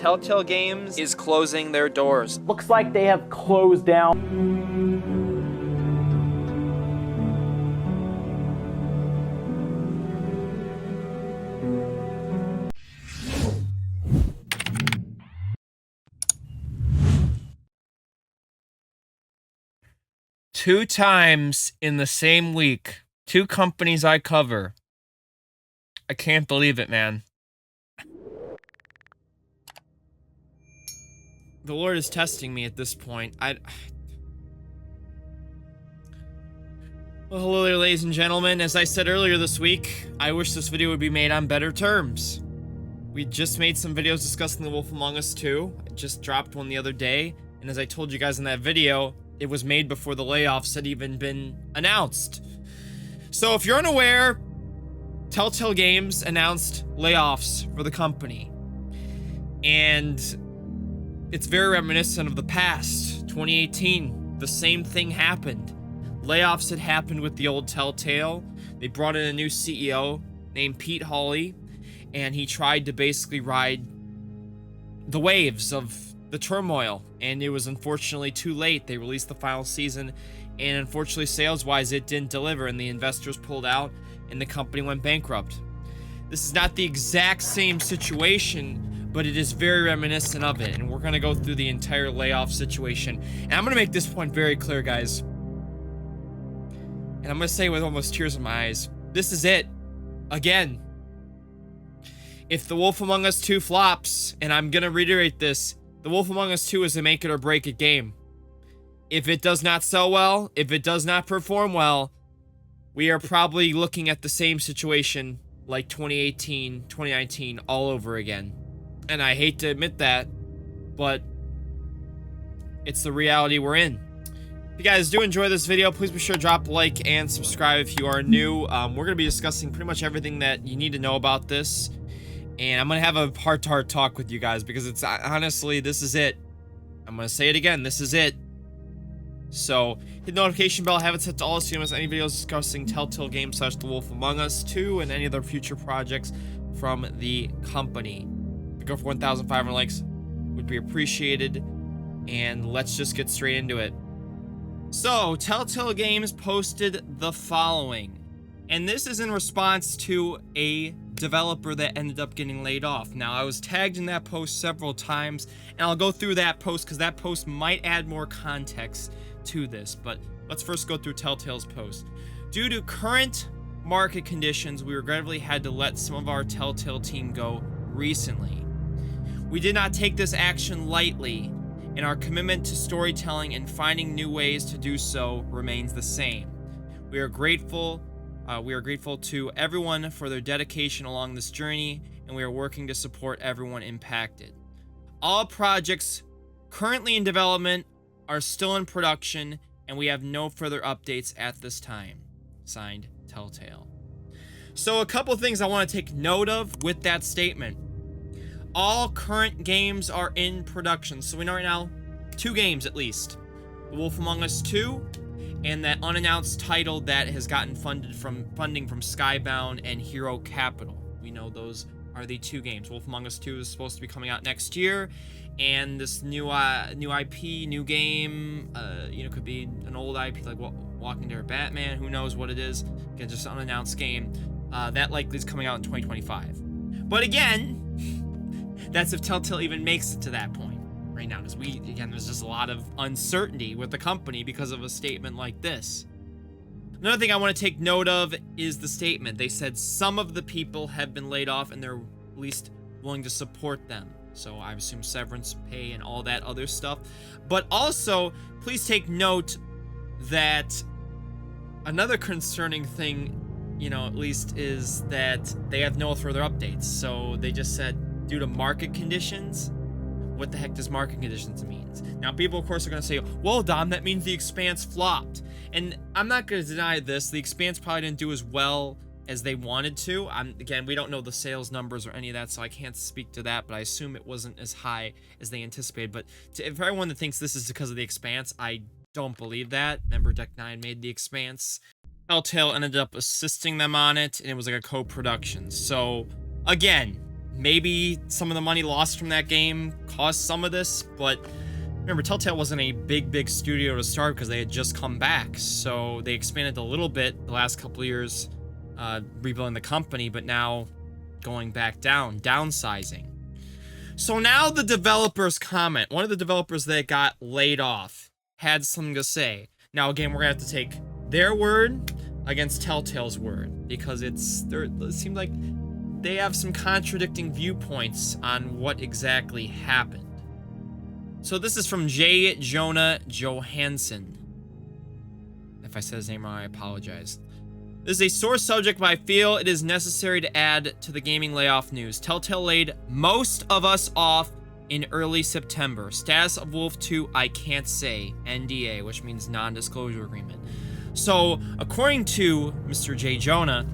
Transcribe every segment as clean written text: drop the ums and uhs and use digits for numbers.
Telltale Games is closing their doors. Looks like they have closed down. Two times in the same week, two companies I cover. I can't believe it, man. The Lord is testing me at this point. Well, hello there, ladies and gentlemen. As I said earlier this week, I wish this video would be made on better terms. We just made some videos discussing The Wolf Among Us 2. I just dropped one the other day, and as I told you guys in that video, it was made before the layoffs had even been announced. So if you're unaware, Telltale Games announced layoffs for the company. And it's very reminiscent of the past. 2018, the same thing happened. Layoffs had happened with the old Telltale. They brought in a new CEO named Pete Hawley, and he tried to basically ride the waves of the turmoil, and it was unfortunately too late. They released the final season, and unfortunately sales-wise it didn't deliver, and the investors pulled out, and the company went bankrupt. This is not the exact same situation, but it is very reminiscent of it, and we're gonna go through the entire layoff situation. And I'm gonna make this point very clear, guys. And I'm gonna say with almost tears in my eyes, this is it. Again. If The Wolf Among Us 2 flops, and I'm gonna reiterate this, The Wolf Among Us 2 is a make it or break it game. If it does not sell well, if it does not perform well, we are probably looking at the same situation like 2018, 2019 all over again. And I hate to admit that, but it's the reality we're in. If you guys do enjoy this video, please be sure to drop a like and subscribe if you are new. We're going to be discussing pretty much everything that you need to know about this. And I'm going to have a heart-to-heart talk with you guys because it's honestly, this is it. I'm going to say it again, this is it. So, hit the notification bell, have it set to all so you don't miss any videos discussing Telltale Games / The Wolf Among Us 2 and any other future projects from the company. If you go for 1,500 likes, would be appreciated. And let's just get straight into it. So, Telltale Games posted the following. And this is in response to a developer that ended up getting laid off. Now, I was tagged in that post several times, and I'll go through that post because that post might add more context to this. But let's first go through Telltale's post. Due to current market conditions, we regrettably had to let some of our Telltale team go recently. We did not take this action lightly, and our commitment to storytelling and finding new ways to do so remains the same. We are grateful to everyone for their dedication along this journey, and we are working to support everyone impacted. All projects currently in development are still in production, and we have no further updates at this time. Signed, Telltale. So a couple things I want to take note of with that statement. All current games are in production. So we know right now, 2 games at least. The Wolf Among Us 2, and that unannounced title that has gotten funding from Skybound and Hero Capital. We know those are the 2 games. Wolf Among Us 2 is supposed to be coming out next year, and this new IP, new game, could be an old IP like Walking Dead or Batman. Who knows what it is? Again, just an unannounced game. That likely is coming out in 2025. But again, that's if Telltale even makes it to that point right now, because there's just a lot of uncertainty with the company because of a statement like this. Another thing I want to take note of is the statement. They said some of the people have been laid off and they're at least willing to support them. So I assume severance pay and all that other stuff. But also, please take note that another concerning thing, at least, is that they have no further updates. So they just said, due to market conditions. What the heck does market conditions mean? Now, people, of course, are going to say, well, Dom, that means the Expanse flopped. And I'm not going to deny this. The Expanse probably didn't do as well as they wanted to. Again, we don't know the sales numbers or any of that, so I can't speak to that, but I assume it wasn't as high as they anticipated. But for everyone that thinks this is because of the Expanse, I don't believe that. Remember, Deck 9 made the Expanse. Telltale ended up assisting them on it, and it was like a co-production. So, again, maybe some of the money lost from that game caused some of this, but remember, Telltale wasn't a big studio to start because they had just come back, so they expanded a little bit the last couple of years, rebuilding the company, but now going back down, downsizing. So now the developers comment. One of the developers that got laid off had something to say. Now again, we're gonna have to take their word against Telltale's word, because it seems like they have some contradicting viewpoints on what exactly happened. So this is from J. Jonah Johansson. If I said his name wrong, I apologize. This is a sore subject, but I feel it is necessary to add to the gaming layoff news. Telltale laid most of us off in early September. Status of Wolf 2, I can't say. NDA, which means non-disclosure agreement. So, according to Mr. J. Jonah,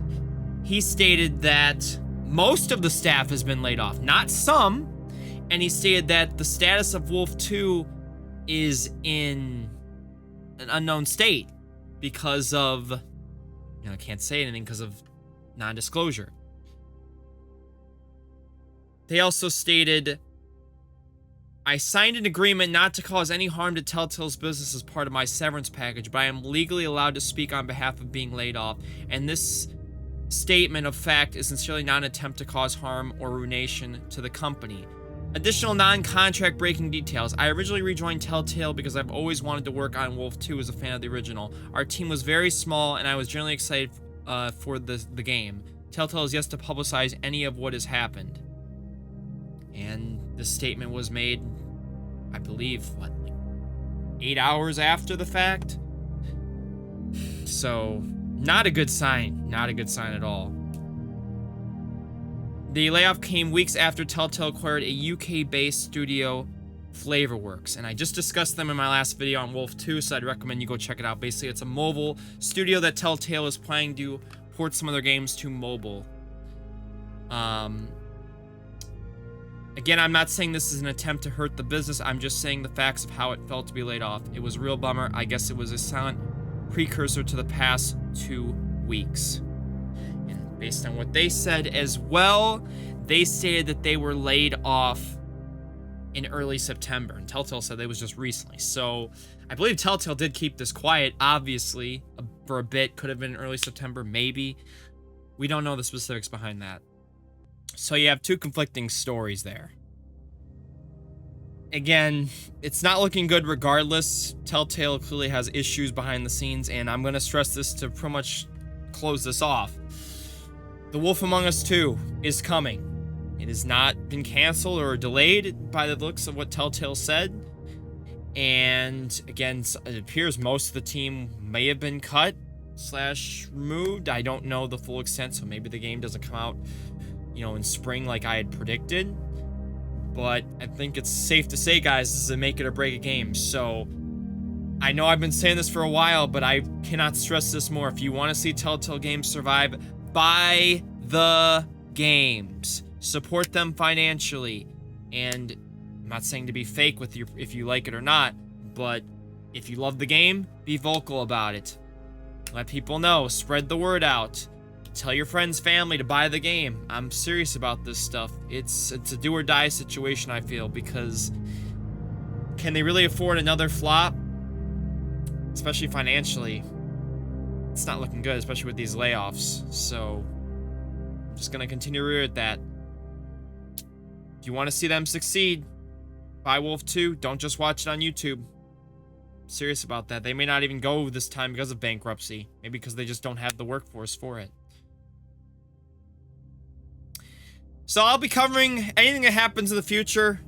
he stated that most of the staff has been laid off, not some, and he stated that the status of Wolf 2 is in an unknown state because of, I can't say anything because of non-disclosure. They also stated, I signed an agreement not to cause any harm to Telltale's business as part of my severance package, but I am legally allowed to speak on behalf of being laid off, and this statement of fact is sincerely not an attempt to cause harm or ruination to the company. Additional non-contract breaking details. I originally rejoined Telltale because I've always wanted to work on Wolf 2 as a fan of the original. Our team was very small, and I was generally excited for the game. Telltale is yet to publicize any of what has happened. And the statement was made, I believe, like 8 hours after the fact? So, not a good sign. Not a good sign at all. The layoff came weeks after Telltale acquired a UK-based studio, Flavorworks, and I just discussed them in my last video on Wolf 2, so I'd recommend you go check it out. Basically, it's a mobile studio that Telltale is planning to port some of their games to mobile. Again, I'm not saying this is an attempt to hurt the business. I'm just saying the facts of how it felt to be laid off. It was a real bummer. I guess it was a silent precursor to the past 2 weeks. And based on what they said as well, they stated that they were laid off in early September. And Telltale said it was just recently. So I believe Telltale did keep this quiet, obviously, for a bit. Could have been early September, maybe. We don't know the specifics behind that. So you have two conflicting stories there. Again, it's not looking good regardless. Telltale clearly has issues behind the scenes, and I'm going to stress this to pretty much close this off. The Wolf Among Us 2 is coming. It has not been canceled or delayed by the looks of what Telltale said. And again, it appears most of the team may have been cut / removed. I don't know the full extent, so maybe the game doesn't come out, in spring like I had predicted. But I think it's safe to say, guys, this is a make it or break it game. So I know I've been saying this for a while, but I cannot stress this more. If you want to see Telltale Games survive, buy the games. Support them financially. And I'm not saying to be fake with you if you like it or not, but if you love the game, be vocal about it. Let people know. Spread the word out. Tell your friends, family to buy the game. I'm serious about this stuff. It's a do or die situation, I feel, because can they really afford another flop? Especially financially. It's not looking good, especially with these layoffs. So I'm just gonna continue to reiterate that. If you want to see them succeed, buy Wolf 2. Don't just watch it on YouTube. I'm serious about that. They may not even go this time because of bankruptcy. Maybe because they just don't have the workforce for it. So I'll be covering anything that happens in the future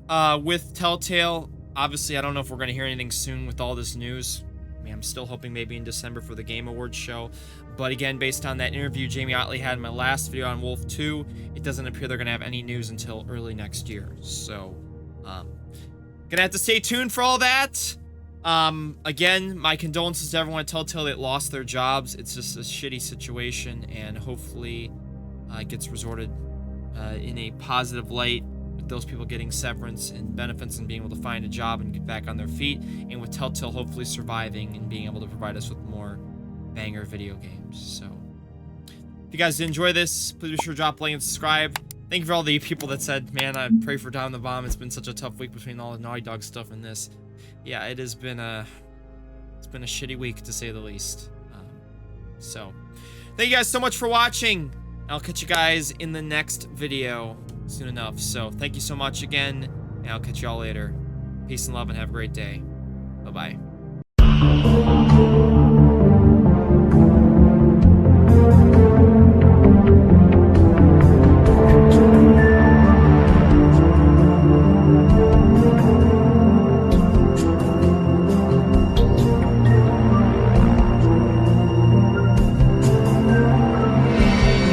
with Telltale. Obviously, I don't know if we're going to hear anything soon with all this news. I mean, I'm still hoping maybe in December for the Game Awards show. But again, based on that interview Jamie Otley had in my last video on Wolf 2, it doesn't appear they're going to have any news until early next year. So, gonna have to stay tuned for all that. Again, my condolences to everyone at Telltale that lost their jobs. It's just a shitty situation, and hopefully it gets resorted in a positive light, with those people getting severance and benefits and being able to find a job and get back on their feet, and with Telltale hopefully surviving and being able to provide us with more banger video games. So if you guys did enjoy this, please be sure to drop a like and subscribe. Thank you for all the people that said, man, I pray for DomTheBomb. It's been such a tough week between all the Naughty Dog stuff and this. Yeah, it has been it's been a shitty week to say the least. So, thank you guys so much for watching. I'll catch you guys in the next video soon enough. So, thank you so much again, and I'll catch you all later. Peace and love, and have a great day. Bye-bye.